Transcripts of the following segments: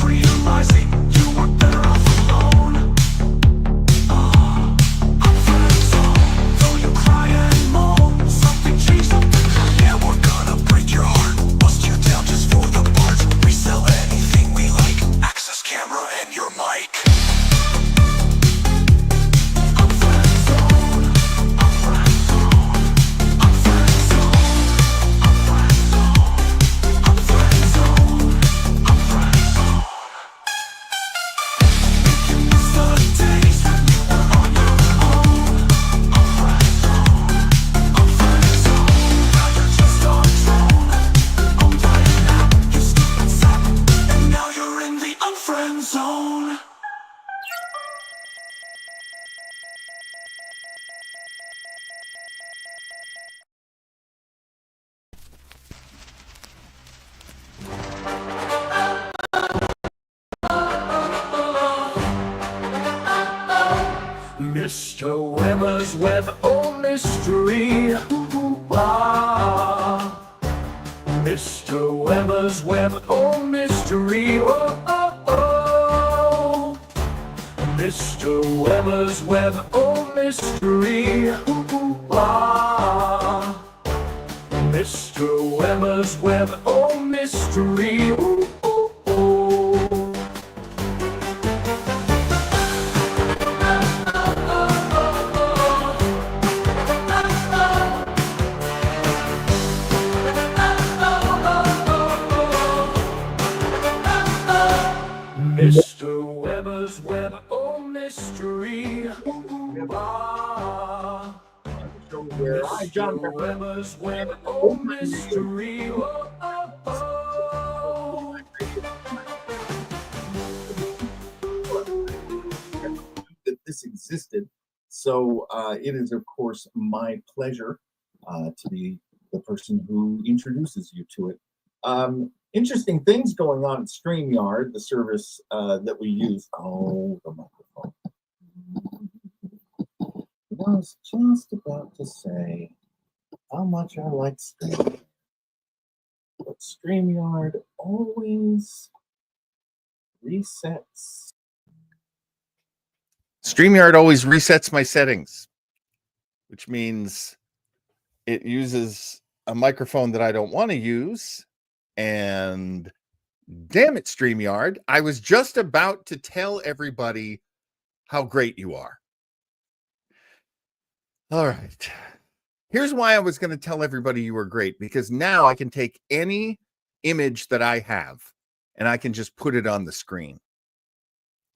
realizing you were better off alone. I'm friend zone, though you cry and moan. Something changed, something hurt. Yeah, we're gonna break your heart, bust you down just for the parts. We sell anything we like, access camera and your mic. I'm friend zone, I'm friend zone, I'm friend zone, I'm friend zone, I'm friend zone, I'm friend zone. You miss the days when you were on your own. I'm friend zone, I'm friend zone. Now you're just on drone. I'm dying out, you stupid sap, and now you're in the unfriend zone. Mr. Webber's Web, oh mystery. Ah. Mr. Webber's Web, oh mystery. Oh, oh, oh. Mr. Webber's Web, oh mystery. Ah. Mr. Webber's Web, oh mystery. Ooh, ooh, ooh. Mr. Webber's Web, oh mystery. Ah. Mr. Webber's Web, oh mystery. Oh, oh, oh. That this existed. So it is, of course, my pleasure to be the person who introduces you to it. Interesting things going on at StreamYard, the service that we use. Oh, the microphone. I was just about to say how much I like StreamYard. But StreamYard always resets. StreamYard always resets my settings, which means it uses a microphone that I don't want to use. And damn it, StreamYard, I was just about to tell everybody how great you are. All right. Here's why I was going to tell everybody you were great, because now I can take any image that I have and I can just put it on the screen.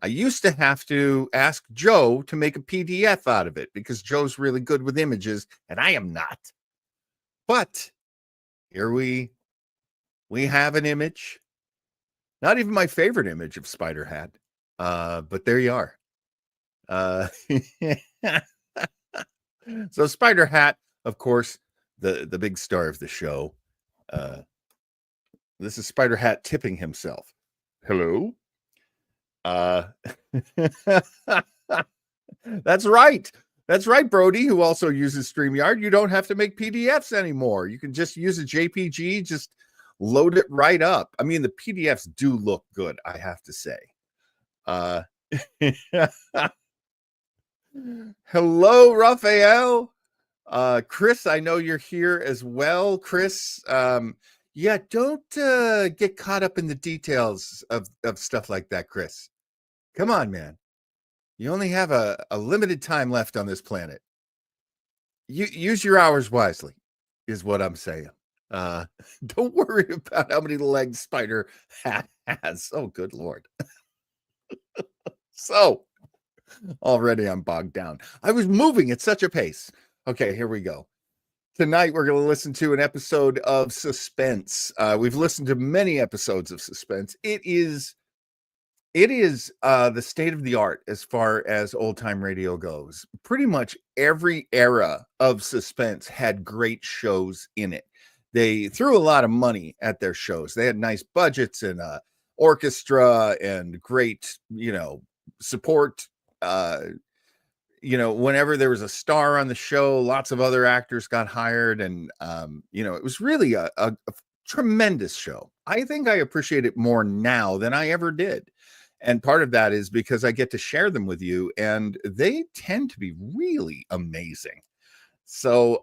I used to have to ask Joe to make a PDF out of it because Joe's really good with images and I am not. But here we have an image. Not even my favorite image of Spider Hat. But there you are. So Spider Hat, of course, the big star of the show. This is Spider Hat tipping himself. Hello. That's right. That's right, Brody, who also uses StreamYard. You don't have to make PDFs anymore. You can just use a JPG, just load it right up. I mean, the PDFs do look good, I have to say. Hello, Raphael. Chris, I know you're here as well. Chris, yeah, don't get caught up in the details of stuff like that, Chris. Come on, man. You only have a limited time left on this planet. Use your hours wisely, is what I'm saying. Don't worry about how many legs Spider Hat has. Oh, good Lord. So, already I'm bogged down. I was moving at such a pace. Okay, here we go. Tonight, we're going to listen to an episode of Suspense. We've listened to many episodes of Suspense. It is the state of the art as far as old time radio goes. Pretty much every era of Suspense had great shows in it. They threw a lot of money at their shows. They had nice budgets and orchestra and great, support. Whenever there was a star on the show, lots of other actors got hired, and it was really a tremendous show. I think I appreciate it more now than I ever did. And part of that is because I get to share them with you, and they tend to be really amazing. So,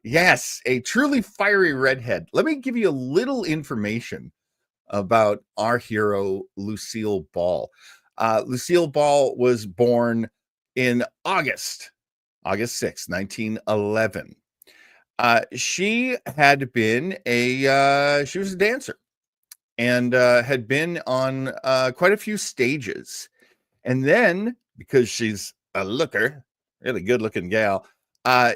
yes, a truly fiery redhead. Let me give you a little information about our hero, Lucille Ball. Lucille Ball was born in August 6th, 1911. She had been she was a dancer and had been on quite a few stages. And then, because she's a looker, really good looking gal,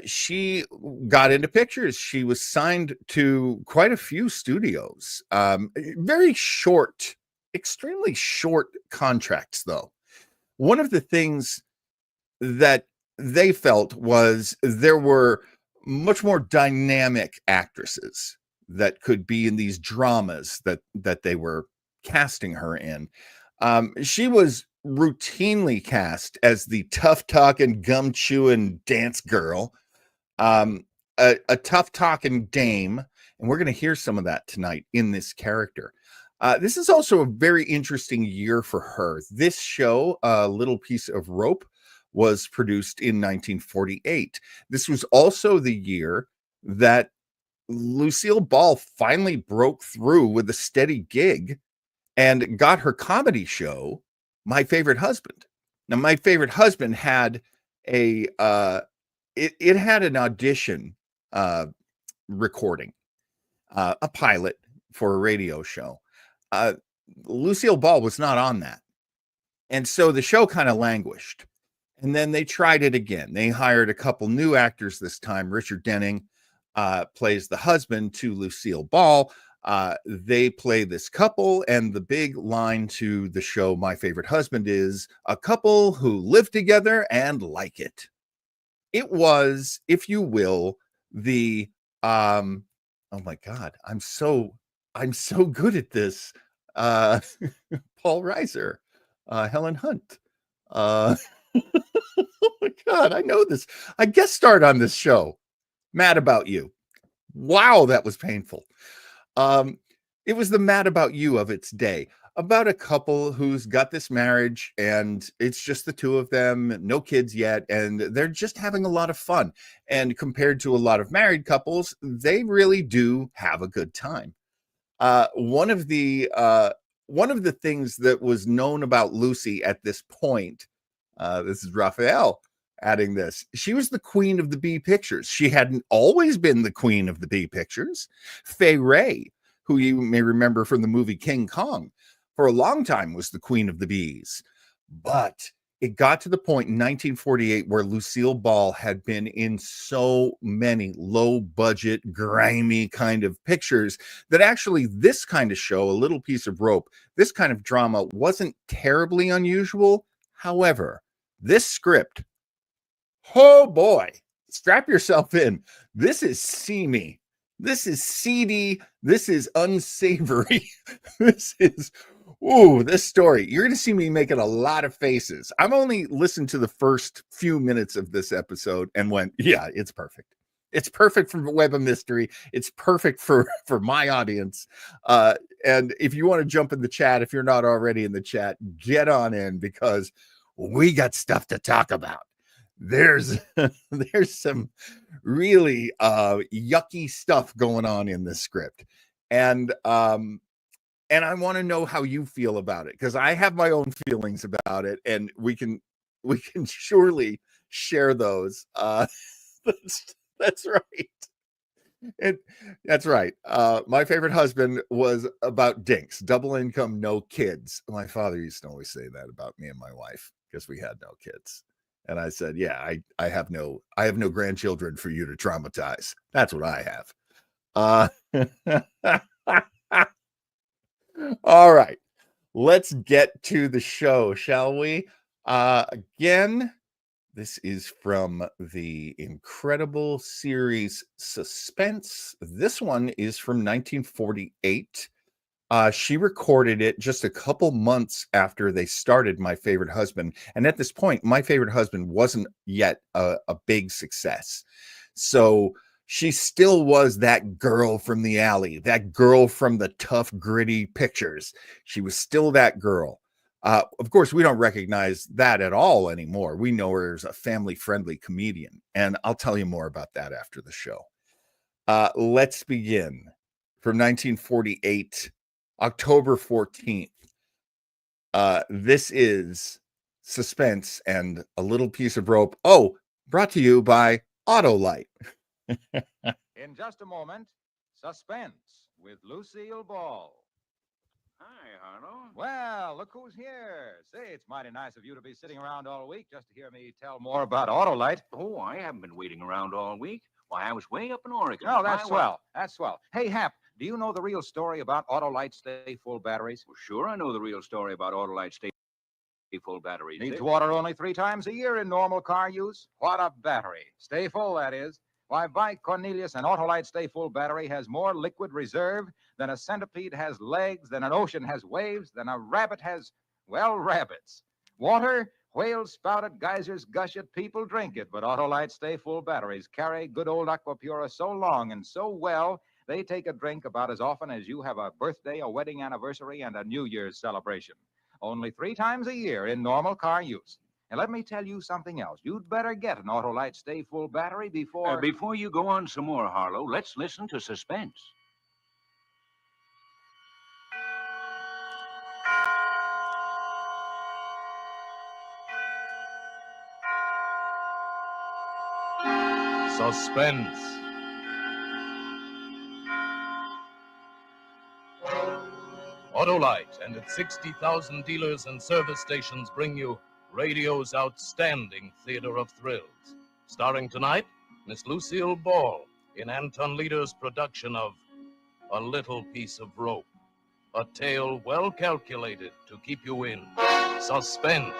she got into pictures. She was signed to quite a few studios. Very short, extremely short contracts, though. One of the things that they felt was there were much more dynamic actresses that could be in these dramas that they were casting her in. She was routinely cast as the tough talking, gum chewing dance girl, a tough talking dame, and we're going to hear some of that tonight in this character. This is also a very interesting year for her. This show, A Little Piece of Rope, was produced in 1948. This was also the year that Lucille Ball finally broke through with a steady gig and got her comedy show, My Favorite Husband. Now, My Favorite Husband had it had an audition recording, a pilot for a radio show. Lucille Ball was not on that. And so the show kind of languished. And then they tried it again. They hired a couple new actors this time. Richard Denning plays the husband to Lucille Ball. They play this couple, and the big line to the show My Favorite Husband is a couple who live together and like it. It was, if you will, the oh my God, I'm so good at this. Paul Reiser, Helen Hunt. Oh my God, I know this. I guest starred on this show. Mad About You. Wow, that was painful. It was the Mad About You of its day, about a couple who's got this marriage and it's just the two of them, no kids yet, and they're just having a lot of fun. And compared to a lot of married couples, they really do have a good time. One of the things that was known about Lucy at this point, this is Raphael adding this, she was the queen of the B pictures. She hadn't always been the queen of the B pictures. Fay Wray, who you may remember from the movie King Kong, for a long time was the queen of the Bs. But it got to the point in 1948 where Lucille Ball had been in so many low budget, grimy kind of pictures that actually this kind of show, A Little Piece of Rope, this kind of drama wasn't terribly unusual. However, this script, oh boy, strap yourself in. This is seamy. This is seedy. This is unsavory. This is, this story. You're going to see me making a lot of faces. I've only listened to the first few minutes of this episode and went, yeah, it's perfect. It's perfect for Web of Mystery. It's perfect for my audience. And if you want to jump in the chat, if you're not already in the chat, get on in because we got stuff to talk about. There's some really yucky stuff going on in this script. And I want to know how you feel about it, because I have my own feelings about it, and we can surely share those. That's right. That's right. My Favorite Husband was about dinks, double income, no kids. My father used to always say that about me and my wife because we had no kids. And I said, yeah, I have no grandchildren for you to traumatize. That's what I have. All right, let's get to the show, shall we? Again, this is from the incredible series Suspense. This one is from 1948. She recorded it just a couple months after they started My Favorite Husband. And at this point, My Favorite Husband wasn't yet a big success. So she still was that girl from the alley, that girl from the tough, gritty pictures. She was still that girl. Of course, we don't recognize that at all anymore. We know her as a family-friendly comedian, and I'll tell you more about that after the show. Let's begin. From 1948, October 14th. This is Suspense and a Little Piece of Rope. Oh, brought to you by Autolite. In just a moment, Suspense with Lucille Ball. Hi, Harlow. Well, look who's here. Say, it's mighty nice of you to be sitting around all week just to hear me tell more about Autolite. Oh, I haven't been waiting around all week. Why, I was way up in Oregon. Oh, that's My, swell. That's swell. Hey, Hap, do you know the real story about Autolite Stay Full batteries? Well, sure, I know the real story about Autolite Stay Full batteries. Needs water only 3 times a year in normal car use. What a battery. Stay full, that is. Why, by Cornelius, an Autolite Stay Full battery has more liquid reserve than a centipede has legs, than an ocean has waves, than a rabbit has, well, rabbits. Water, whales spout it, geysers gush it, people drink it, but Autolite Stay Full batteries carry good old Aquapura so long and so well, they take a drink about as often as you have a birthday, a wedding anniversary, and a New Year's celebration. Only 3 times a year in normal car use. And let me tell you something else. You'd better get an Autolite Stay Full battery before... Before you go on some more, Harlow, let's listen to Suspense. Suspense. Autolite and its 60,000 dealers and service stations bring you radio's outstanding theater of thrills. Starring tonight, Miss Lucille Ball in Anton Leader's production of A Little Piece of Rope, a tale well calculated to keep you in suspense.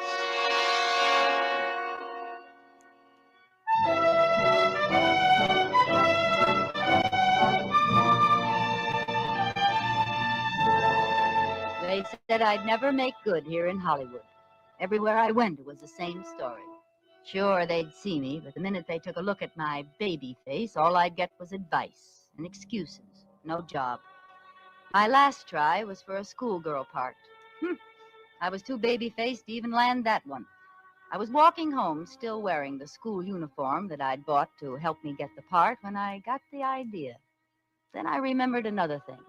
They said I'd never make good here in Hollywood. Everywhere I went, it was the same story. Sure, they'd see me, but the minute they took a look at my baby face, all I'd get was advice and excuses. No job. My last try was for a schoolgirl part. I was too baby-faced to even land that one. I was walking home, still wearing the school uniform that I'd bought to help me get the part, when I got the idea. Then I remembered another thing.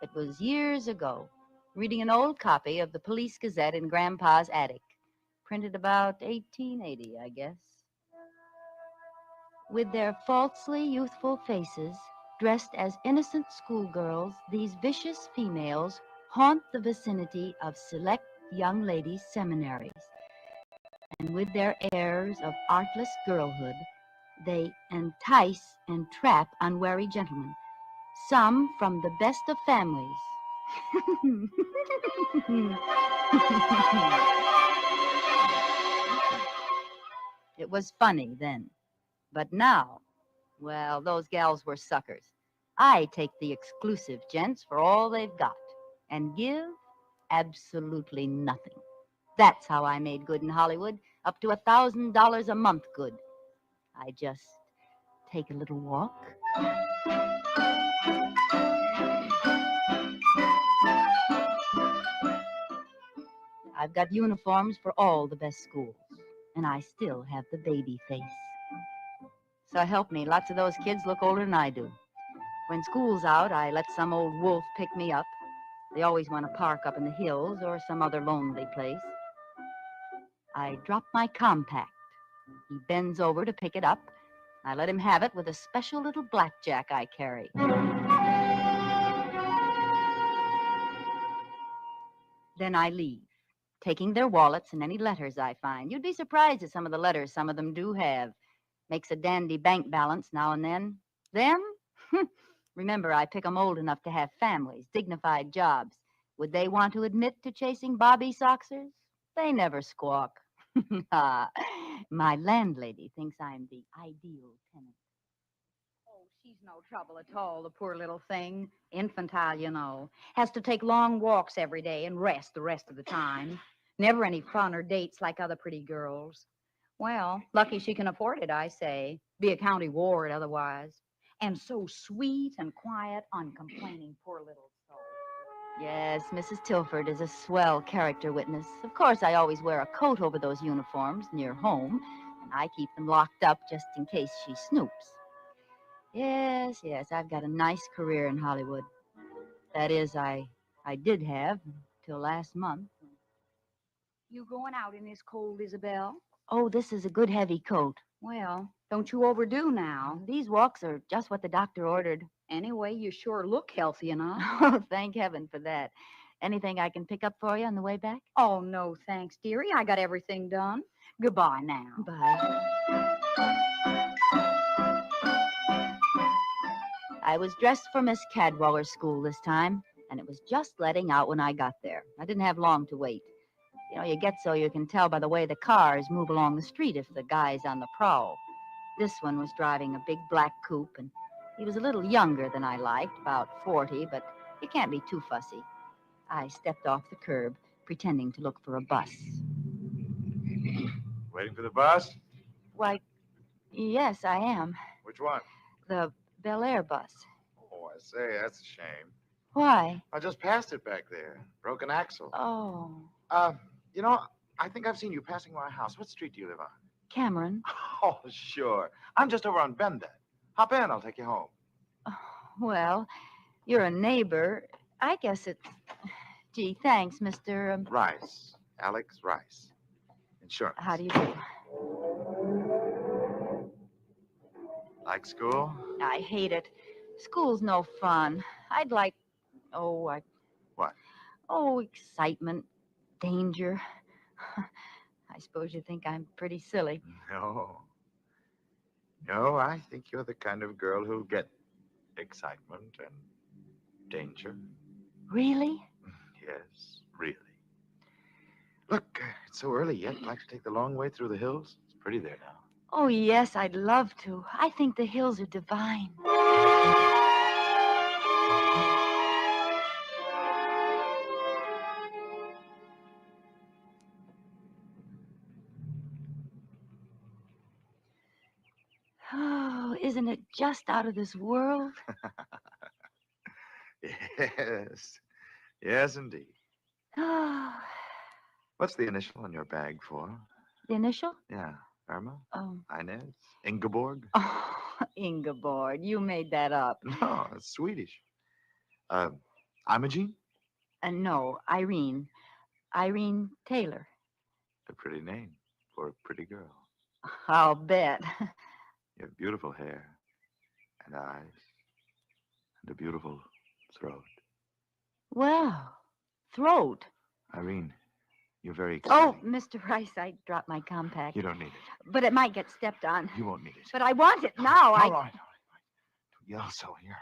It was years ago, reading an old copy of the Police Gazette in Grandpa's attic, printed about 1880, I guess. With their falsely youthful faces, dressed as innocent schoolgirls, these vicious females haunt the vicinity of select young ladies' seminaries. And with their airs of artless girlhood, they entice and trap unwary gentlemen, some from the best of families. It was funny then. But now, well, those gals were suckers. I take the exclusive gents for all they've got and give absolutely nothing. That's how I made good in Hollywood, up to $1,000 a month good. I just take a little walk. I've got uniforms for all the best schools, and I still have the baby face. So help me, lots of those kids look older than I do. When school's out, I let some old wolf pick me up. They always want to park up in the hills or some other lonely place. I drop my compact. He bends over to pick it up. I let him have it with a special little blackjack I carry. Then I leave, taking their wallets and any letters I find. You'd be surprised at some of the letters some of them do have. Makes a dandy bank balance now and then. Them? Remember, I pick 'em old enough to have families, dignified jobs. Would they want to admit to chasing Bobby Soxers? They never squawk. My landlady thinks I'm the ideal tenant. Oh, she's no trouble at all, the poor little thing. Infantile, you know. Has to take long walks every day and rest the rest of the time. Never any fun or dates like other pretty girls. Well, lucky she can afford it, I say. Be a county ward otherwise. And so sweet and quiet, uncomplaining, poor little soul. Yes, Mrs. Tilford is a swell character witness. Of course, I always wear a coat over those uniforms near home, and I keep them locked up just in case she snoops. Yes, I've got a nice career in Hollywood. That is, I did have till last month. You going out in this cold, Isabel? Oh, this is a good heavy coat. Well, don't you overdo now. These walks are just what the doctor ordered. Anyway, you sure look healthy enough. Oh, thank heaven for that. Anything I can pick up for you on the way back? Oh, no, thanks, dearie. I got everything done. Goodbye now. Bye. I was dressed for Miss Cadwaller's school this time, and it was just letting out when I got there. I didn't have long to wait. You know, you get so you can tell by the way the cars move along the street if the guy's on the prowl. This one was driving a big black coupe, and he was a little younger than I liked, about 40, but you can't be too fussy. I stepped off the curb, pretending to look for a bus. Waiting for the bus? Why, yes, I am. Which one? The Bel Air bus. Oh, I say, that's a shame. Why? I just passed it back there. Broken axle. Oh, You know, I think I've seen you passing my house. What street do you live on? Cameron. Oh, sure. I'm just over on Bend then. Hop in, I'll take you home. Oh, well, you're a neighbor. I guess it's... Gee, thanks, Mr. Rice. Alex Rice. Insurance. How do you do? Like school? I hate it. School's no fun. I'd like... What? Oh, excitement. Danger. I suppose you think I'm pretty silly. No. No, I think you're the kind of girl who'll get excitement and danger. Really? Yes, really. Look, it's so early yet. Like to take the long way through the hills? It's pretty there now. Oh, yes, I'd love to. I think the hills are divine. Oh, isn't it just out of this world? Yes. Yes, indeed. Oh, What's the initial on your bag for? the initial? Yeah. Irma? Oh, Inez? Ingeborg? oh, Ingeborg, you made that up. No, it's Swedish. Imogene? No, Irene. Irene Taylor. A pretty name for a pretty girl. I'll bet. You have beautiful hair and eyes and a beautiful throat. Well, throat. Irene, you're very Oh, exciting. Mr. Rice, I dropped my compact. You don't need it. But it might get stepped on. You won't need it. But I want it now. All right, all right. Don't yell so here.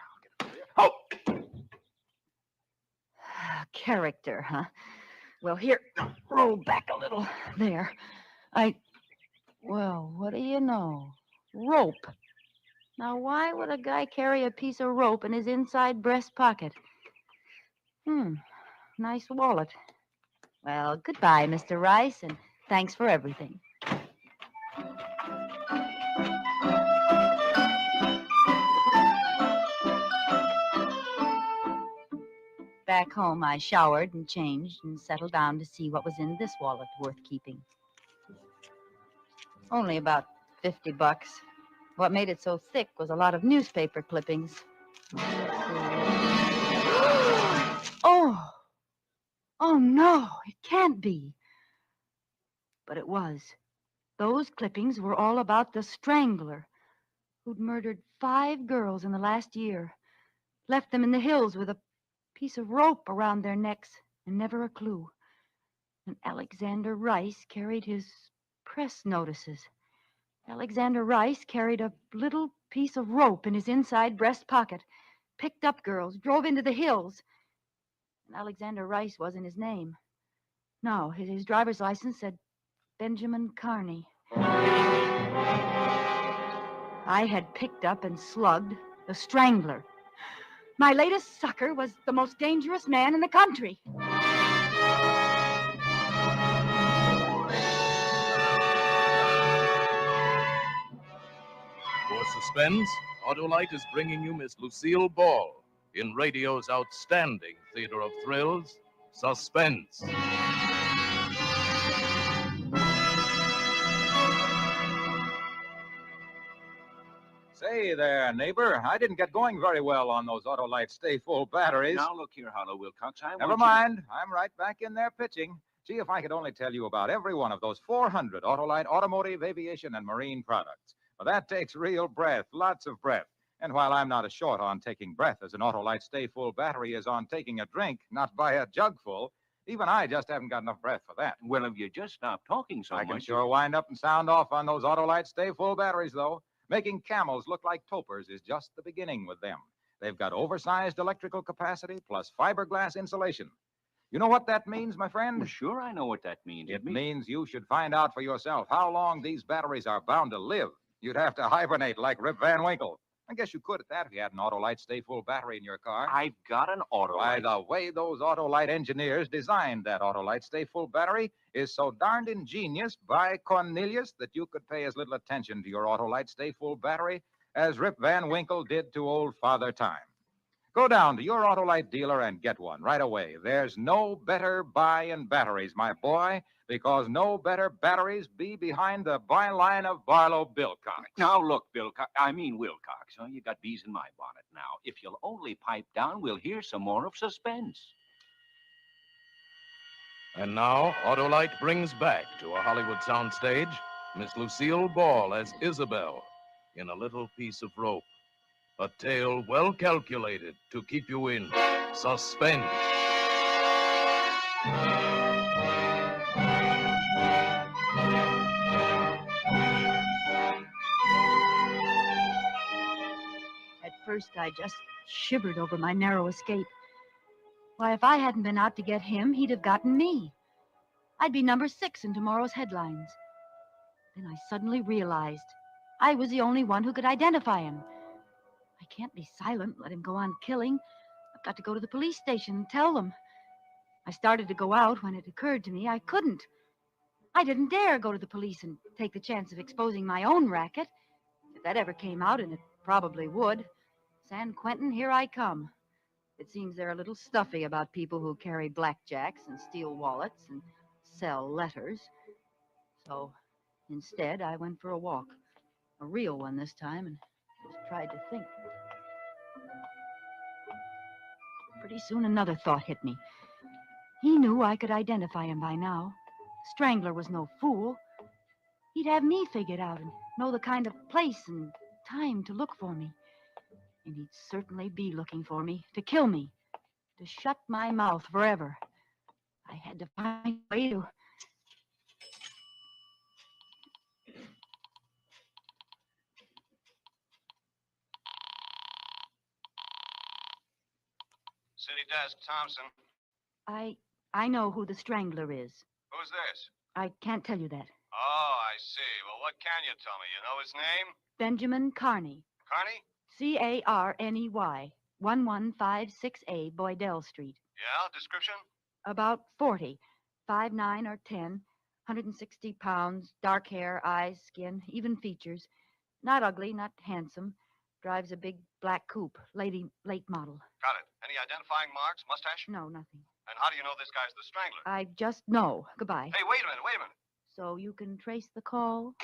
I'll get it. Oh! Character, huh? Well, here, roll back a little. There. Well, what do you know? Rope. Now, why would a guy carry a piece of rope in his inside breast pocket? Nice wallet. Well, goodbye, Mr. Rice, and thanks for everything. Back home, I showered and changed and settled down to see what was in this wallet worth keeping. Only about $50. What made it so thick was a lot of newspaper clippings. Oh no, it can't be. But it was. Those clippings were all about the strangler who'd murdered 5 girls in the last year, left them in the hills with a piece of rope around their necks and never a clue. And Alexander Rice carried his press notices. Alexander Rice carried a little piece of rope in his inside breast pocket, picked up girls, drove into the hills. And Alexander Rice wasn't his name. No, his driver's license said Benjamin Carney. I had picked up and slugged the strangler. My latest sucker was the most dangerous man in the country. For Suspense, Autolite is bringing you Miss Lucille Ball in radio's outstanding theater of thrills, Suspense. Say there, neighbor. I didn't get going very well on those Autolite Stay Full batteries. Now, look here, Harlow Wilcox. Never mind. I'm right back in there pitching. Gee, if I could only tell you about every one of those 400 Autolite automotive, aviation, and marine products. Well, that takes real breath, lots of breath. And while I'm not as short on taking breath as an Autolite Stay Full battery is on taking a drink, not by a jug full, even I just haven't got enough breath for that. Well, if you just stop talking so I much... can sure wind up and sound off on those Autolite Stay Full batteries, though. Making camels look like topers is just the beginning with them. They've got oversized electrical capacity plus fiberglass insulation. You know what that means, my friend? Well, sure, I know what that means. It means you should find out for yourself how long these batteries are bound to live. You'd have to hibernate like Rip Van Winkle. I guess you could at that if you had an Autolite Stay Full battery in your car. I've got an Autolite. Why, the way those Autolite engineers designed that Autolite Stay Full battery is so darned ingenious by Cornelius that you could pay as little attention to your Autolite Stay Full battery as Rip Van Winkle did to old Father Time. Go down to your Autolite dealer and get one right away. There's no better buy in batteries, my boy, because no better batteries be behind the byline of Barlow Bilcox. Now, look, Wilcox. Oh, you got bees in my bonnet now. If you'll only pipe down, we'll hear some more of Suspense. And now, Autolite brings back to a Hollywood soundstage Miss Lucille Ball as Isabel in A Little Piece of Rope. A tale well calculated to keep you in suspense. At first, I just shivered over my narrow escape. Why, if I hadn't been out to get him, he'd have gotten me. I'd be number 6 in tomorrow's headlines. Then I suddenly realized I was the only one who could identify him. I can't be silent, let him go on killing. I've got to go to the police station and tell them. I started to go out when it occurred to me I couldn't. I didn't dare go to the police and take the chance of exposing my own racket. If that ever came out, and it probably would, San Quentin, here I come. It seems they're a little stuffy about people who carry blackjacks and steal wallets and sell letters. So instead, I went for a walk. A real one this time, and just tried to think. Pretty soon another thought hit me. He knew I could identify him by now. Strangler was no fool. He'd have me figured out and know the kind of place and time to look for me. And he'd certainly be looking for me, to kill me, to shut my mouth forever. I had to find a way to... City Desk, Thompson. I know who the Strangler is. Who's this? I can't tell you that. Oh, I see. Well, what can you tell me? You know his name? Benjamin Carney. Carney? Carney, 11568A, Boydell Street. Yeah, description? About 40, 5'9" or 10, 160 pounds, dark hair, eyes, skin, even features. Not ugly, not handsome. Drives a big black coupe, late model. Got it. Any identifying marks? Mustache? No, nothing. And how do you know this guy's the Strangler? I just know. Goodbye. Hey, wait a minute. So you can trace the call?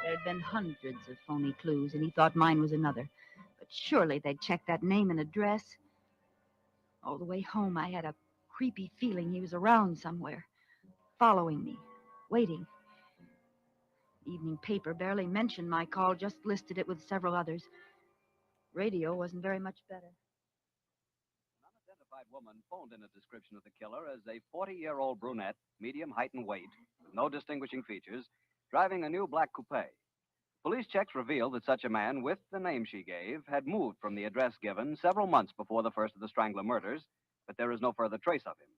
There'd been hundreds of phony clues, and he thought mine was another. But surely they'd check that name and address. All the way home, I had a creepy feeling he was around somewhere, following me, waiting. The evening paper barely mentioned my call, just listed it with several others. Radio wasn't very much better. An unidentified woman phoned in a description of the killer as a 40-year-old brunette, medium height and weight, with no distinguishing features, driving a new black coupe. Police checks revealed that such a man, with the name she gave, had moved from the address given several months before the first of the Strangler murders, but there is no further trace of him.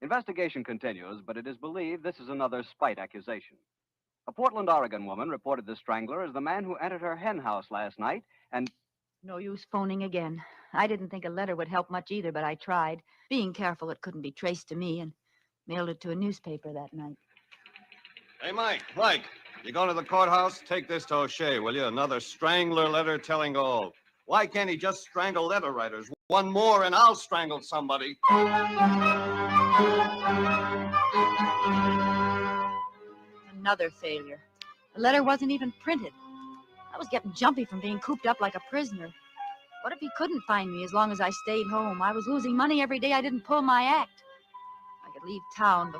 Investigation continues, but it is believed this is another spite accusation. A Portland, Oregon woman reported the Strangler as the man who entered her hen house last night and... No use phoning again. I didn't think a letter would help much either, but I tried. Being careful it couldn't be traced to me, and mailed it to a newspaper that night. Hey, Mike, you going to the courthouse? Take this to O'Shea, will you? Another strangler letter telling all. Why can't he just strangle letter writers? One more and I'll strangle somebody. Another failure. The letter wasn't even printed. I was getting jumpy from being cooped up like a prisoner. What if he couldn't find me as long as I stayed home? I was losing money every day I didn't pull my act. I could leave town, but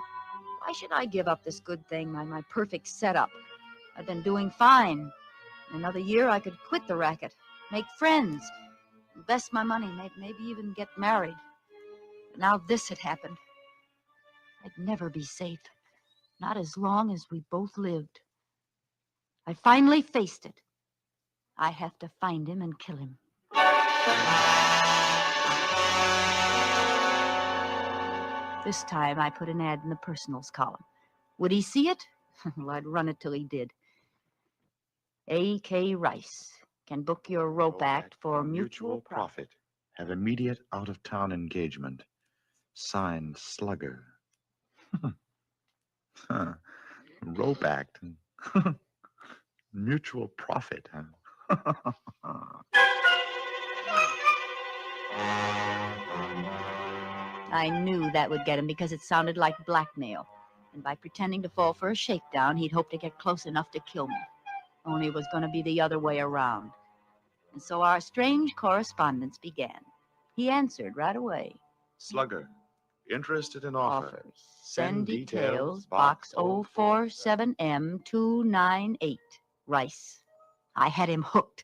why should I give up this good thing, my perfect setup? I've been doing fine. In another year, I could quit the racket, make friends, invest my money, maybe even get married. But now this had happened. I'd never be safe, not as long as we both lived. I finally faced it. I have to find him and kill him. This time I put an ad in the personals column. Would he see it? Well, I'd run it till he did. A.K. Rice can book your rope act for mutual profit. Have immediate out-of-town engagement. Signed, Slugger. Rope act. Mutual profit, huh? I knew that would get him because it sounded like blackmail. And by pretending to fall for a shakedown, he'd hope to get close enough to kill me. Only it was going to be the other way around. And so our strange correspondence began. He answered right away. Slugger, interested in offer. Offers. Send details, box 047M298. Rice. I had him hooked.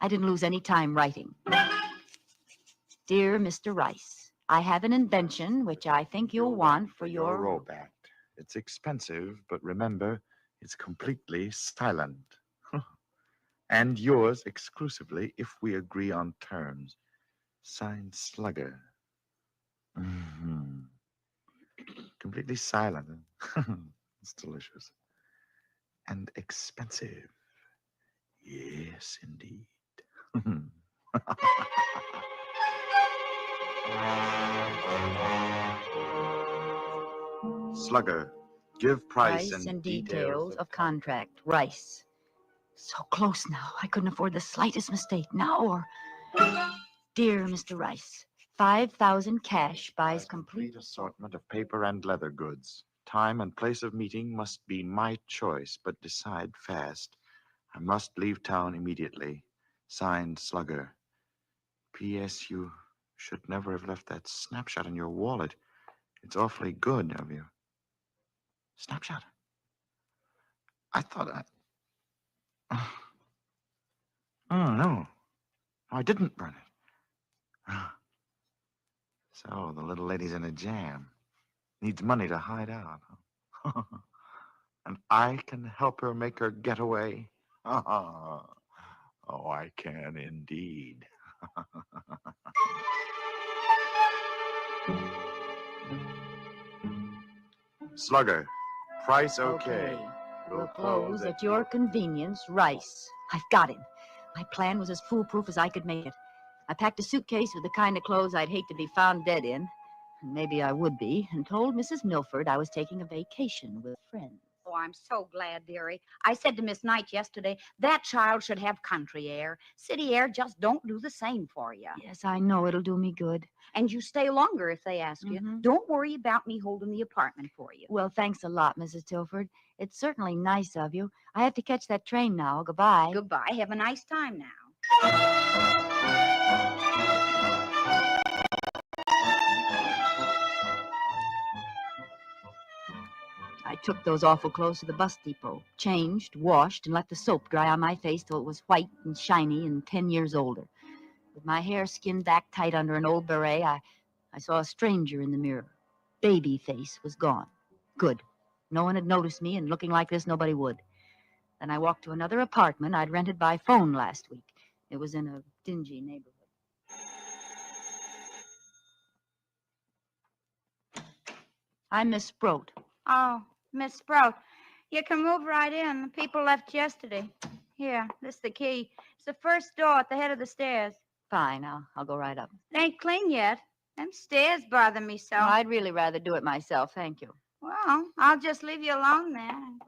I didn't lose any time writing. Dear Mr. Rice, I have an invention which I think you'll want for your rope act. It's expensive, but remember, it's completely silent. And yours exclusively if we agree on terms. Signed, Slugger. Completely silent. It's delicious. And expensive. Yes, indeed. Slugger, give price and details of contract. Rice. So close now. I couldn't afford the slightest mistake now or... Dear Mr. Rice, 5,000 cash buys complete assortment of paper and leather goods. Time and place of meeting must be my choice, but decide fast. I must leave town immediately. Signed, Slugger. P.S. You should never have left that snapshot in your wallet. It's awfully good of you. Snapshot? I thought Oh, no. I didn't burn it. So the little lady's in a jam. Needs money to hide out. And I can help her make her getaway. Oh, I can indeed. Slugger, price okay. We'll close at your convenience, Rice. I've got him. My plan was as foolproof as I could make it. I packed a suitcase with the kind of clothes I'd hate to be found dead in. And maybe I would be, and told Mrs. Milford I was taking a vacation with friends. Oh, I'm so glad, dearie. I said to Miss Knight yesterday, that child should have country air. City air just don't do the same for you. Yes, I know it'll do me good. And you stay longer if they ask you. Don't worry about me holding the apartment for you. Well, thanks a lot, Mrs. Tilford. It's certainly nice of you. I have to catch that train now. Goodbye. Goodbye. Have a nice time now. I took those awful clothes to the bus depot, changed, washed, and let the soap dry on my face till it was white and shiny and 10 years older. With my hair skinned back tight under an old beret, I saw a stranger in the mirror. Baby face was gone. Good. No one had noticed me, and looking like this, nobody would. Then I walked to another apartment I'd rented by phone last week. It was in a dingy neighborhood. I'm Miss Sproat. Oh, Miss Sprout, you can move right in. The people left yesterday. Here, this is the key. It's the first door at the head of the stairs. Fine, I'll go right up. It ain't clean yet. Them stairs bother me so. No, I'd really rather do it myself, thank you. Well, I'll just leave you alone then.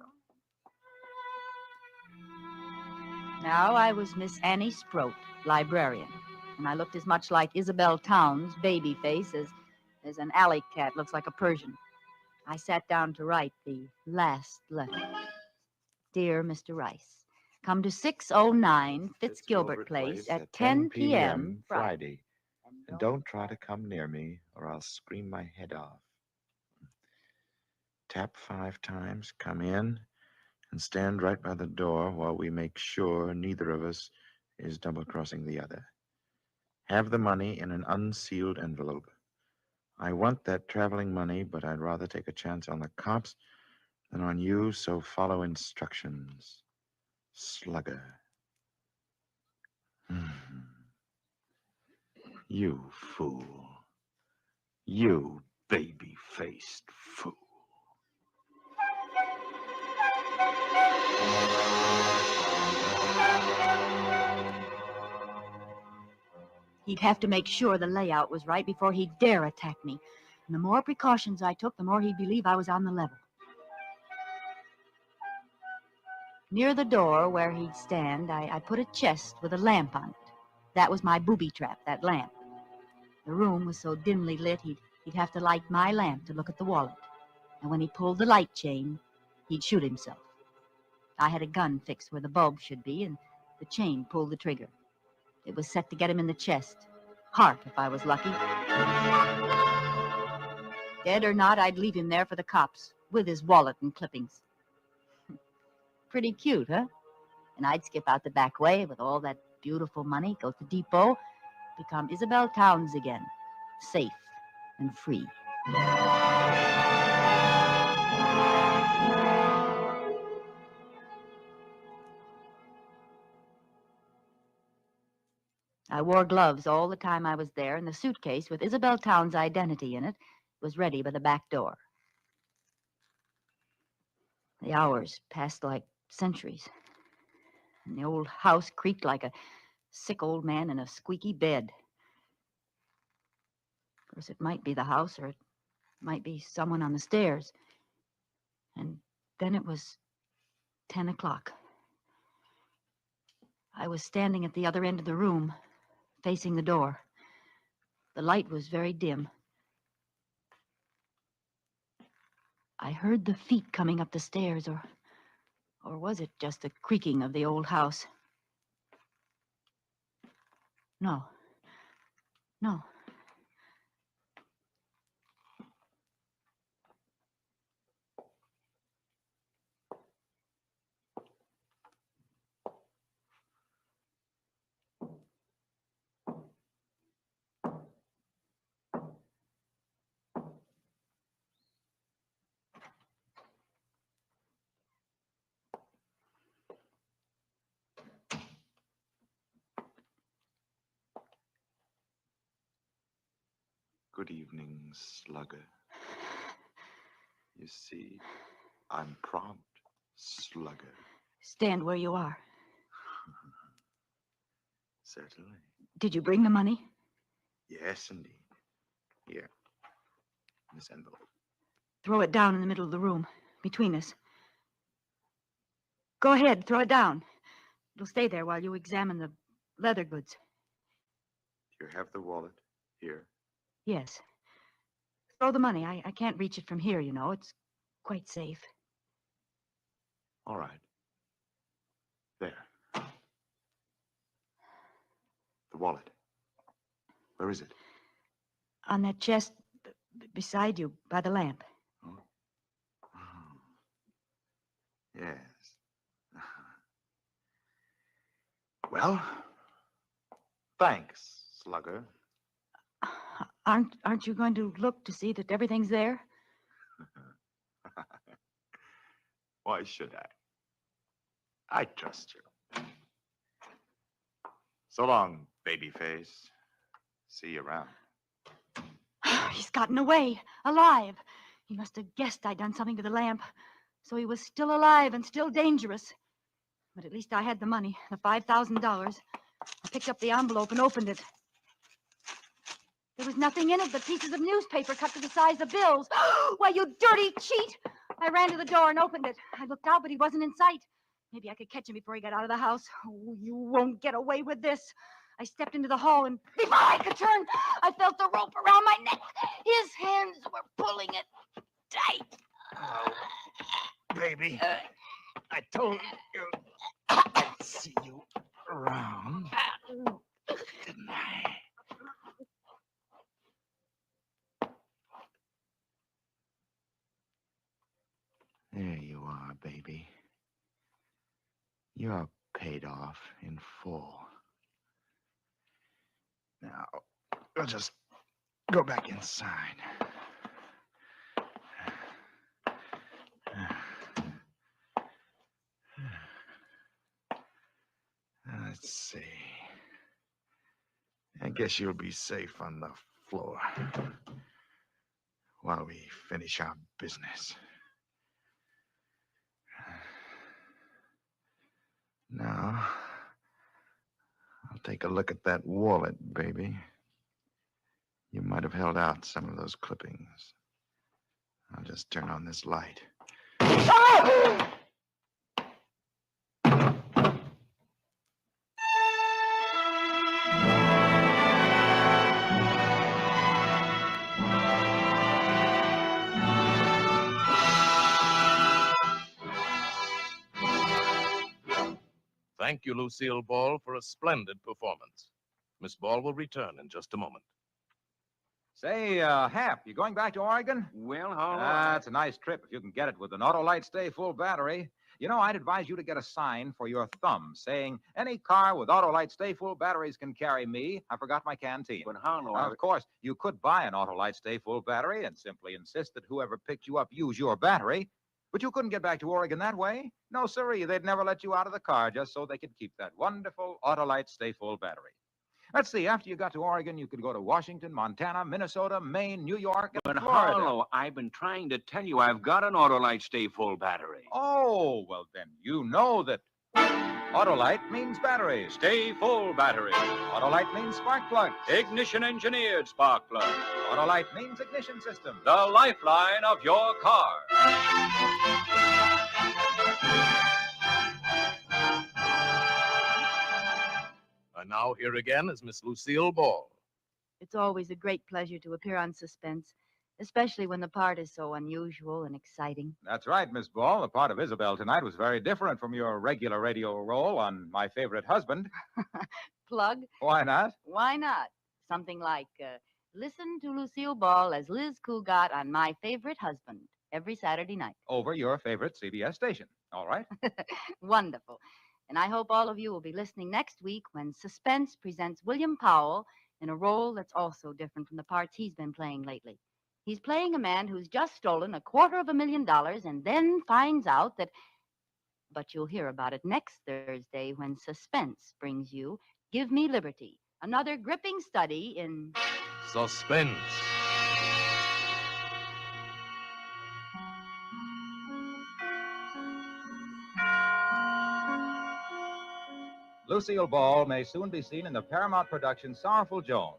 Now I was Miss Annie Sproat, librarian, and I looked as much like Isabel Towns' baby face as an alley cat looks like a Persian. I sat down to write the last letter. Dear Mr. Rice, come to 609 Fitzgilbert Place at 10 p.m. Friday. And don't try to come near me, or I'll scream my head off. Tap 5 times, come in, and stand right by the door while we make sure neither of us is double-crossing the other. Have the money in an unsealed envelope. I want that traveling money, but I'd rather take a chance on the cops than on you, so follow instructions. Slugger. You fool. You baby-faced fool. He'd have to make sure the layout was right before he'd dare attack me. And the more precautions I took, the more he'd believe I was on the level. Near the door where he'd stand, I put a chest with a lamp on it. That was my booby trap, that lamp. The room was so dimly lit, he'd have to light my lamp to look at the wallet. And when he pulled the light chain, he'd shoot himself. I had a gun fixed where the bulb should be, and the chain pulled the trigger. It was set to get him in the chest. Heart, if I was lucky. Dead or not, I'd leave him there for the cops, with his wallet and clippings. Pretty cute, huh? And I'd skip out the back way with all that beautiful money, go to depot, become Isabel Towns again, safe and free. I wore gloves all the time I was there, and the suitcase with Isabel Towns' identity in it was ready by the back door. The hours passed like centuries, and the old house creaked like a sick old man in a squeaky bed. Of course, it might be the house, or it might be someone on the stairs. And then it was 10 o'clock. I was standing at the other end of the room, facing the door. The light was very dim. I heard the feet coming up the stairs, or was it just the creaking of the old house? No. Good evening, Slugger. You see, I'm prompt, Slugger. Stand where you are. Certainly. Did you bring the money? Yes, indeed. Here, this envelope. Throw it down in the middle of the room, between us. Go ahead, throw it down. It'll stay there while you examine the leather goods. Do you have the wallet? Here. Yes. Throw the money. I can't reach it from here, you know. It's quite safe. All right. There. The wallet. Where is it? On that chest beside you, by the lamp. Oh. Yes. Well, thanks, Slugger. Aren't you going to look to see that everything's there? Why should I? I trust you. So long, babyface. See you around. He's gotten away, alive. He must have guessed I'd done something to the lamp, so he was still alive and still dangerous. But at least I had the money, the $5,000. I picked up the envelope and opened it. There was nothing in it but pieces of newspaper cut to the size of bills. Why, you dirty cheat! I ran to the door and opened it. I looked out, but he wasn't in sight. Maybe I could catch him before he got out of the house. Oh, you won't get away with this. I stepped into the hall, and before I could turn, I felt the rope around my neck. His hands were pulling it tight. Oh, baby. I told you I'd see you around, didn't I? There you are, baby. You're paid off in full. Now, we'll just go back inside. Let's see. I guess you'll be safe on the floor while we finish our business. Now, I'll take a look at that wallet, baby. You might have held out some of those clippings. I'll just turn on this light. Thank you, Lucille Ball, for a splendid performance. Miss Ball will return in just a moment. Say, Hap, you going back to Oregon? Well, how long? It's a nice trip if you can get it with an Autolite Stay Full battery. You know, I'd advise you to get a sign for your thumb saying, any car with Autolite Stay Full batteries can carry me. I forgot my canteen. But how long? Of course, you could buy an Autolite Stay Full battery and simply insist that whoever picked you up use your battery. But you couldn't get back to Oregon that way. No, sirree, they'd never let you out of the car just so they could keep that wonderful Autolite Stay Full battery. Let's see, after you got to Oregon, you could go to Washington, Montana, Minnesota, Maine, New York, and But Florida. Harlow, I've been trying to tell you I've got an Autolite Stay Full battery. Oh, well, then you know that Autolite means batteries. Stay Full battery. Autolite means spark plugs. Ignition engineered spark plug. Autolite means ignition system. The lifeline of your car. And now here again is Miss Lucille Ball. It's always a great pleasure to appear on Suspense, especially when the part is so unusual and exciting. That's right, Miss Ball. The part of Isabel tonight was very different from your regular radio role on My Favorite Husband. Plug? Why not? Why not? Something like, listen to Lucille Ball as Liz Cougat on My Favorite Husband every Saturday night. Over your favorite CBS station. All right? Wonderful. And I hope all of you will be listening next week when Suspense presents William Powell in a role that's also different from the parts he's been playing lately. He's playing a man who's just stolen $250,000 and then finds out that... But you'll hear about it next Thursday when Suspense brings you Give Me Liberty, another gripping study in... Suspense. Lucille Ball may soon be seen in the Paramount production Sorrowful Jones.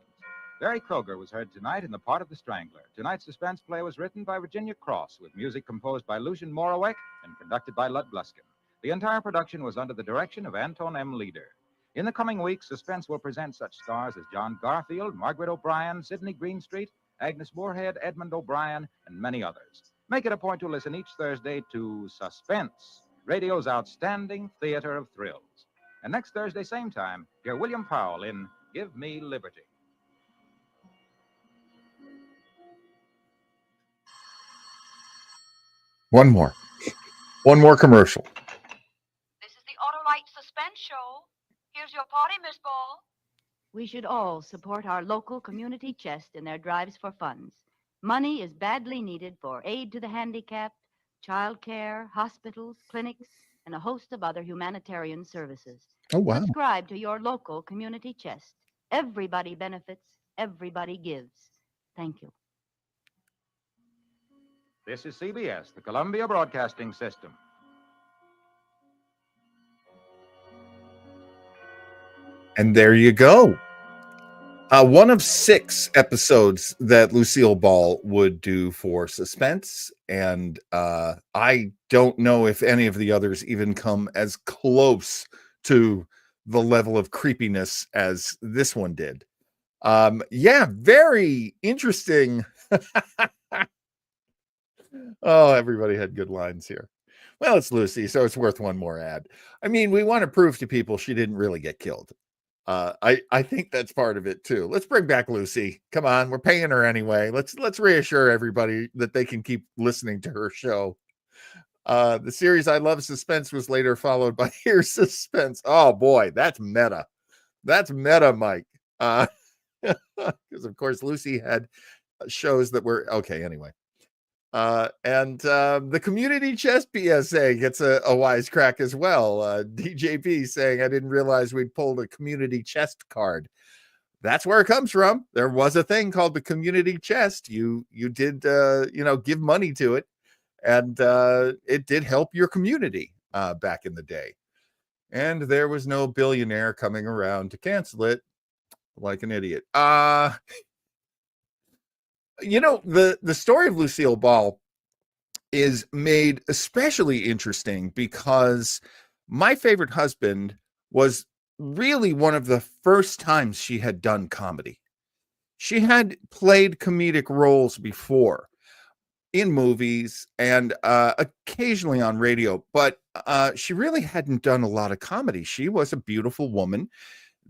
Barry Kroger was heard tonight in the part of the Strangler. Tonight's suspense play was written by Virginia Cross, with music composed by Lucian Moraweck and conducted by Lud Bluskin. The entire production was under the direction of Anton M. Leader. In the coming weeks, Suspense will present such stars as John Garfield, Margaret O'Brien, Sidney Greenstreet, Agnes Moorehead, Edmund O'Brien, and many others. Make it a point to listen each Thursday to Suspense, radio's outstanding theater of thrills. And next Thursday, same time, hear William Powell in Give Me Liberty. One more commercial. This is the Autolite Suspense Show. Here's your party, Miss Ball. We should all support our local community chest in their drives for funds. Money is badly needed for aid to the handicapped, child care, hospitals, clinics, and a host of other humanitarian services. Oh, wow. Subscribe to your local community chest. Everybody benefits, everybody gives. Thank you. This is CBS, the Columbia Broadcasting System. And there you go. One of 6 episodes that Lucille Ball would do for Suspense. And I don't know if any of the others even come as close to the level of creepiness as this one did. Yeah, very interesting. Oh, everybody had good lines here. Well, it's Lucy, so it's worth one more ad. I mean, we want to prove to people she didn't really get killed. I think that's part of it too. Let's bring back Lucy. Come on, we're paying her anyway. Let's reassure everybody that they can keep listening to her show. The series I Love Suspense was later followed by Here's Suspense. Oh boy, that's meta. That's meta, Mike. Because of course Lucy had shows that were okay anyway. And the community chest PSA gets a wisecrack as well. DJP saying, I didn't realize we'd pulled a community chest card. That's where it comes from. There was a thing called the community chest. You did give money to it, and it did help your community back in the day. And there was no billionaire coming around to cancel it like an idiot. The story of Lucille Ball is made especially interesting because My Favorite Husband was really one of the first times she had done comedy. She had played comedic roles before in movies and occasionally on radio, but she really hadn't done a lot of comedy. She was a beautiful woman.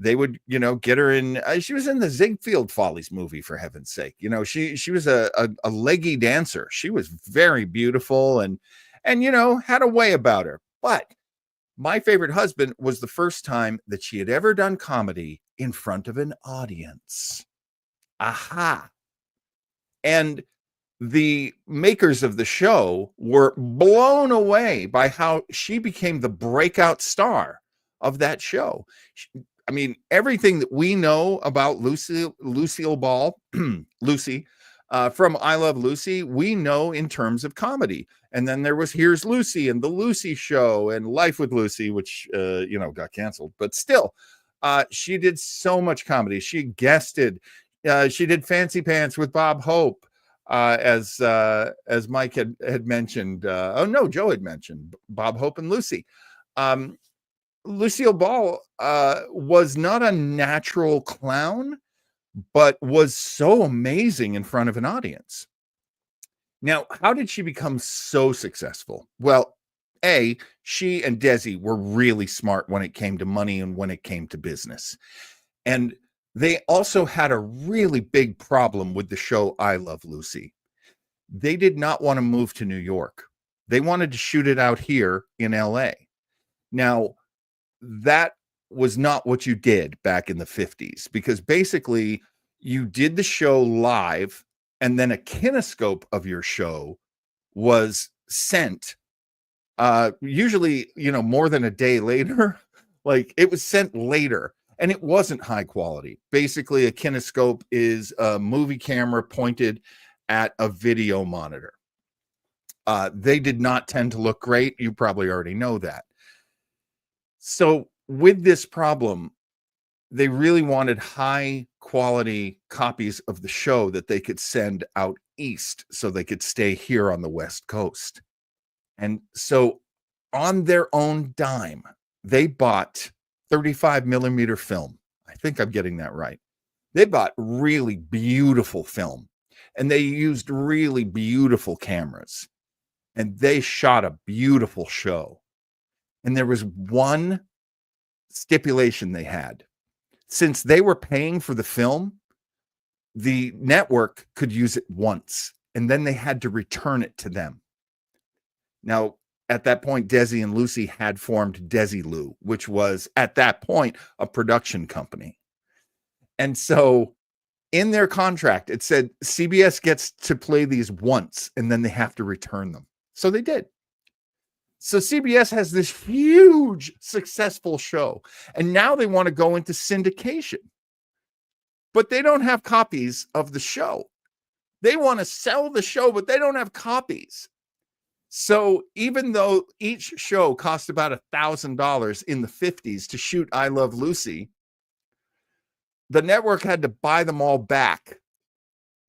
They would, get her in. She was in the Ziegfeld Follies movie, for heaven's sake. She was a leggy dancer. She was very beautiful and had a way about her. But My Favorite Husband was the first time that she had ever done comedy in front of an audience. Aha! And the makers of the show were blown away by how she became the breakout star of that show. I mean, everything that we know about Lucille Ball, Lucy, from I Love Lucy, we know in terms of comedy. And then there was Here's Lucy and The Lucy Show and Life with Lucy, which, got canceled. But still, she did so much comedy. She guested. She did Fancy Pants with Bob Hope, as Mike had mentioned. Joe had mentioned Bob Hope and Lucy. Lucille Ball was not a natural clown, but was so amazing in front of an audience. Now, how did she become so successful? Well, she and Desi were really smart when it came to money and when it came to business. And they also had a really big problem with the show I Love Lucy. They did not want to move to New York. They wanted to shoot it out here in LA. Now, that was not what you did back in the 50s, because basically you did the show live and then a kinescope of your show was sent usually more than a day later. Like, it was sent later and it wasn't high quality. Basically, a kinescope is a movie camera pointed at a video monitor. They did not tend to look great. You probably already know that. So with this problem, they really wanted high quality copies of the show that they could send out east so they could stay here on the West Coast. And so on their own dime, they bought 35 millimeter film. I think I'm getting that right. They bought really beautiful film and they used really beautiful cameras and they shot a beautiful show. And there was one stipulation they had. Since they were paying for the film, the network could use it once, and then they had to return it to them. Now, at that point, Desi and Lucy had formed Desilu, which was, at that point, a production company. And so in their contract, it said CBS gets to play these once, and then they have to return them. So they did. So CBS has this huge successful show, and now they want to go into syndication, but they don't have copies of the show. They want to sell the show, but they don't have copies. So even though each show cost about $1,000 in the 50s to shoot I Love Lucy, the network had to buy them all back,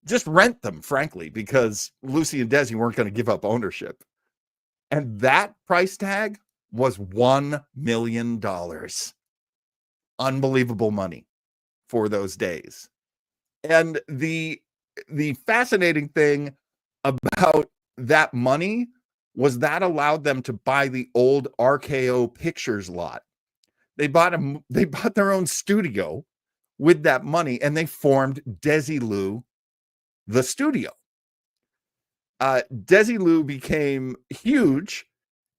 just rent them, frankly, because Lucy and Desi weren't going to give up ownership. And that price tag was $1 million. Unbelievable money for those days. And the fascinating thing about that money was that allowed them to buy the old RKO Pictures lot. They bought their own studio with that money, and they formed Desilu, the studio. Desilu became huge,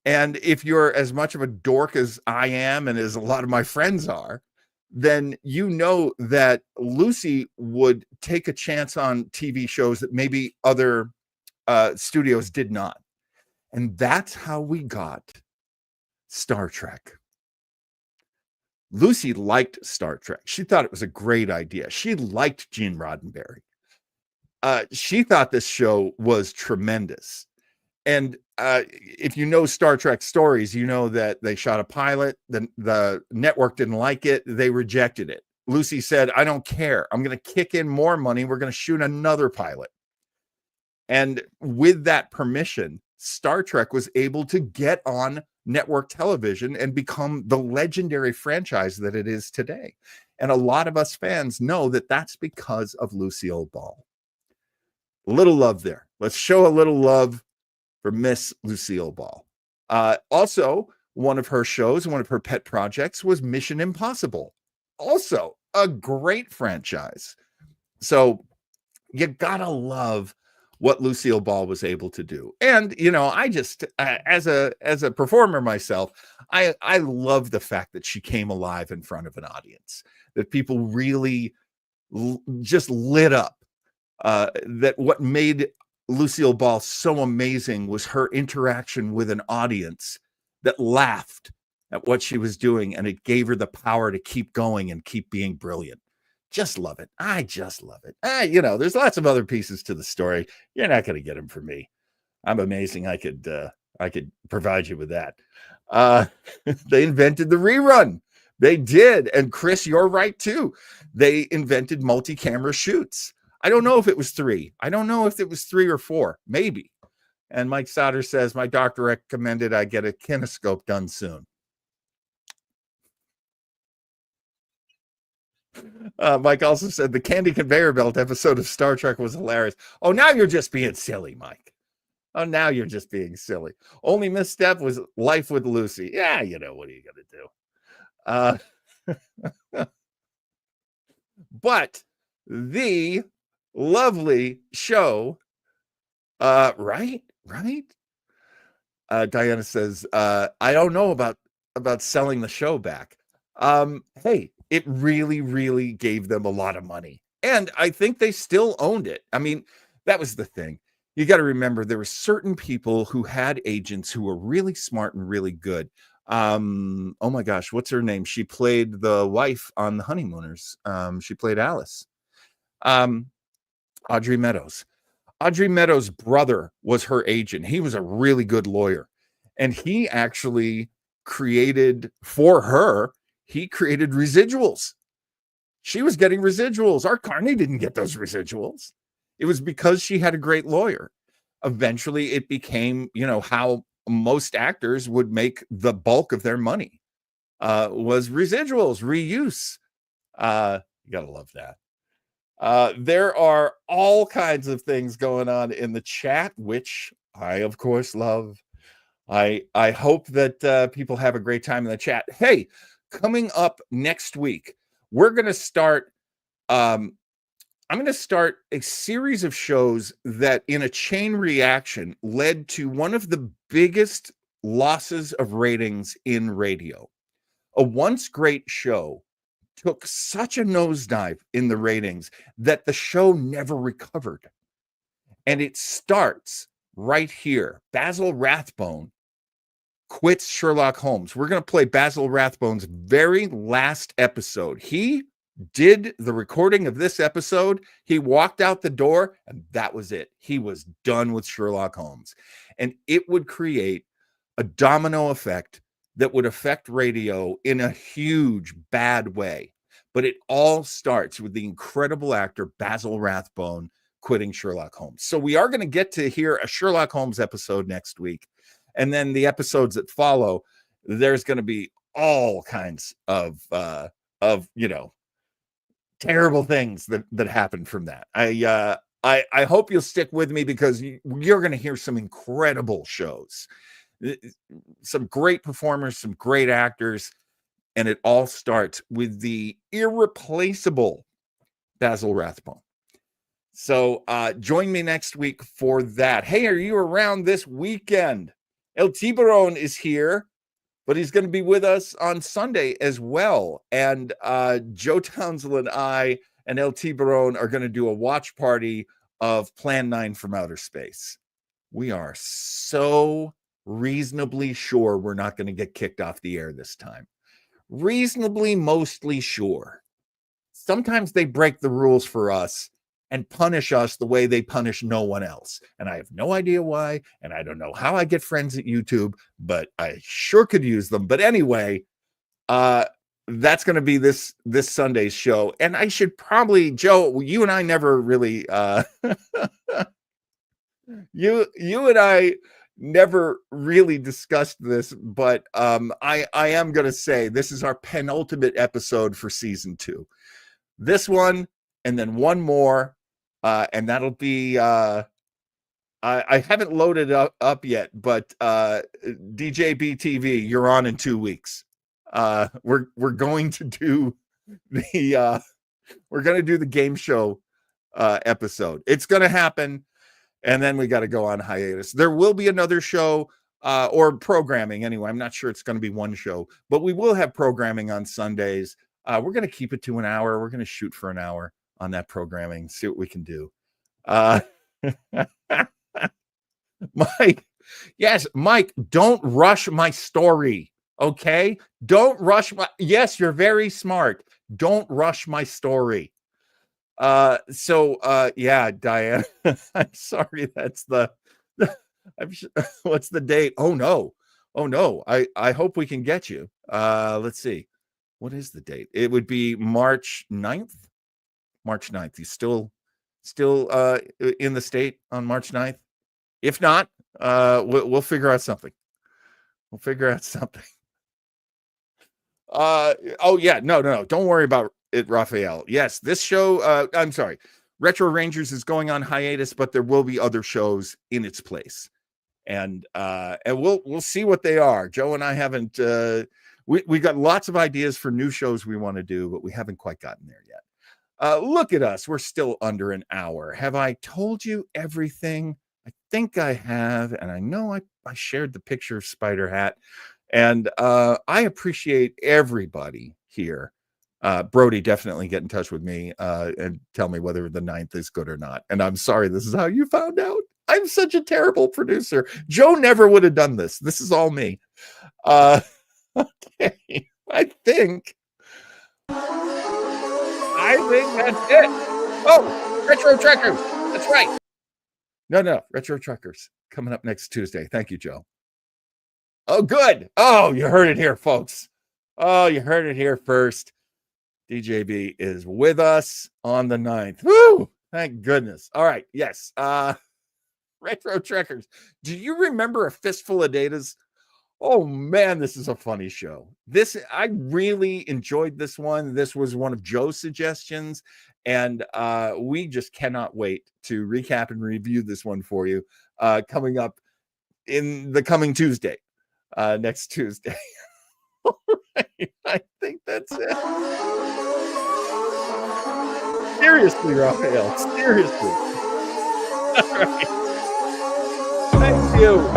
and if you're as much of a dork as I am and as a lot of my friends are, then you know that Lucy would take a chance on TV shows that maybe other studios did not. And that's how we got Star Trek. Lucy liked Star Trek. She thought it was a great idea. She liked Gene Roddenberry. She thought this show was tremendous. And if you know Star Trek stories, you know that they shot a pilot. The network didn't like it. They rejected it. Lucy said, I don't care. I'm going to kick in more money. We're going to shoot another pilot. And with that permission, Star Trek was able to get on network television and become the legendary franchise that it is today. And a lot of us fans know that that's because of Lucille Ball. A little love there. Let's show a little love for Miss Lucille Ball. Also, one of her shows, one of her pet projects was Mission Impossible. Also, a great franchise. So you gotta love what Lucille Ball was able to do. And, you know, I just, as a performer myself, I love the fact that she came alive in front of an audience, that people really just lit up. That what made Lucille Ball so amazing was her interaction with an audience that laughed at what she was doing, and it gave her the power to keep going and keep being brilliant. Just love it. I just love it. You know, there's lots of other pieces to the story. You're not going to get them from me. I'm amazing. I could provide you with that. They invented the rerun. They did. And Chris, you're right too. They invented multi-camera shoots. I don't know if it was 3. I don't know if it was 3 or 4, maybe. And Mike Sauter says, my doctor recommended I get a kinescope done soon. Mike also said the candy conveyor belt episode of Star Trek was hilarious. Oh, now you're just being silly, Mike. Oh, now you're just being silly. Only misstep was Life with Lucy. Yeah, you know, what are you going to do? But the lovely show, right? Diana says, I don't know about selling the show back. Hey, it really gave them a lot of money. And I think they still owned it. I mean, that was the thing. You got to remember, there were certain people who had agents who were really smart and really good. Oh my gosh, what's her name? She played the wife on The Honeymooners. She played Alice. Audrey Meadows. Audrey Meadows' brother was her agent. He was a really good lawyer. And he actually created for her, he created residuals. She was getting residuals. Art Carney didn't get those residuals. It was because she had a great lawyer. Eventually, it became, you know, how most actors would make the bulk of their money was residuals, reuse. You gotta love that. There are all kinds of things going on in the chat, which I, of course, love. I hope that people have a great time in the chat. Hey, coming up next week, we're going to start. I'm going to start a series of shows that, in a chain reaction, led to one of the biggest losses of ratings in radio. A once great show took such a nosedive in the ratings that the show never recovered. And it starts right here. Basil Rathbone quits Sherlock Holmes. We're going to play Basil Rathbone's very last episode. He did the recording of this episode. He walked out the door, and that was it. He was done with Sherlock Holmes. And it would create a domino effect that would affect radio in a huge, bad way. But it all starts with the incredible actor Basil Rathbone quitting Sherlock Holmes. So we are going to get to hear a Sherlock Holmes episode next week. And then the episodes that follow, there's going to be all kinds of terrible things that happen from that. I hope you'll stick with me, because you're going to hear some incredible shows, some great performers, some great actors, and it all starts with the irreplaceable Basil Rathbone. So join me next week for that. Hey, are you around this weekend? El Tiburon is here, but he's going to be with us on Sunday as well. And Joe Townsend and I and El Tiburon are going to do a watch party of Plan 9 from Outer Space. We are so reasonably sure we're not going to get kicked off the air this time. Reasonably, mostly sure. Sometimes they break the rules for us and punish us the way they punish no one else. And I have no idea why, and I don't know how I get friends at YouTube, but I sure could use them. But anyway, that's going to be this Sunday's show. And I should probably, Joe, you and I never really, you and I never really discussed this, but I am going to say this is our penultimate episode for season 2. This one, and then one more, and that'll be, I haven't loaded up yet, but DJB TV, you're on in 2 weeks. We're going to do the game show episode. It's going to happen. And then we got to go on hiatus. There will be another show or programming anyway. I'm not sure it's going to be one show, but we will have programming on Sundays. We're going to keep it to an hour. We're going to shoot for an hour on that programming, see what we can do. Mike, yes, Mike, don't rush my story. Okay. Don't rush yes, you're very smart. Don't rush my story. Yeah, Diane, I'm sorry. That's what's the date? Oh no. I hope we can get you. Let's see. What is the date? It would be March 9th. March 9th. He's still in the state on March 9th. If not, we'll figure out something. Oh yeah, no. Don't worry about it, Raphael. Yes, this show, I'm sorry. Retro Rangers is going on hiatus, but there will be other shows in its place. And we'll see what they are. Joe and I haven't we got lots of ideas for new shows we want to do, but we haven't quite gotten there yet. Look at us. We're still under an hour. Have I told you everything? I think I have. And I know I shared the picture of Spider Hat. And I appreciate everybody here. Brody, definitely get in touch with me and tell me whether the 9th is good or not. And I'm sorry, this is how you found out. I'm such a terrible producer. Joe never would have done this. This is all me. Okay, I think that's it. Oh, Retro Truckers. That's right. No, Retro Truckers coming up next Tuesday. Thank you, Joe. Oh, good. Oh, you heard it here, folks. Oh, you heard it here first. DJB is with us on the 9th. Woo! Thank goodness. All right. Yes. Retro Trekkers. Do you remember A Fistful of Datas? Oh man, this is a funny show. I really enjoyed this one. This was one of Joe's suggestions, and we just cannot wait to recap and review this one for you coming up in the coming Tuesday, next Tuesday. All right, I think that's it. Seriously, Raphael, seriously. All right. Thank you.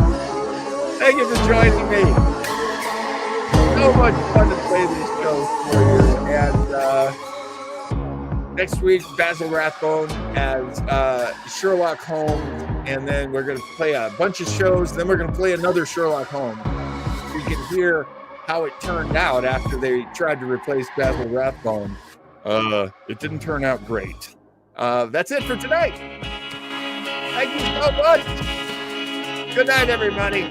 Thank you for joining me. So much fun to play these shows for you. And next week, Basil Rathbone as Sherlock Holmes. And then we're going to play a bunch of shows. Then we're going to play another Sherlock Holmes. We can hear how it turned out after they tried to replace Basil Rathbone. It didn't turn out great. That's it for tonight. Thank you so much. Good night, everybody.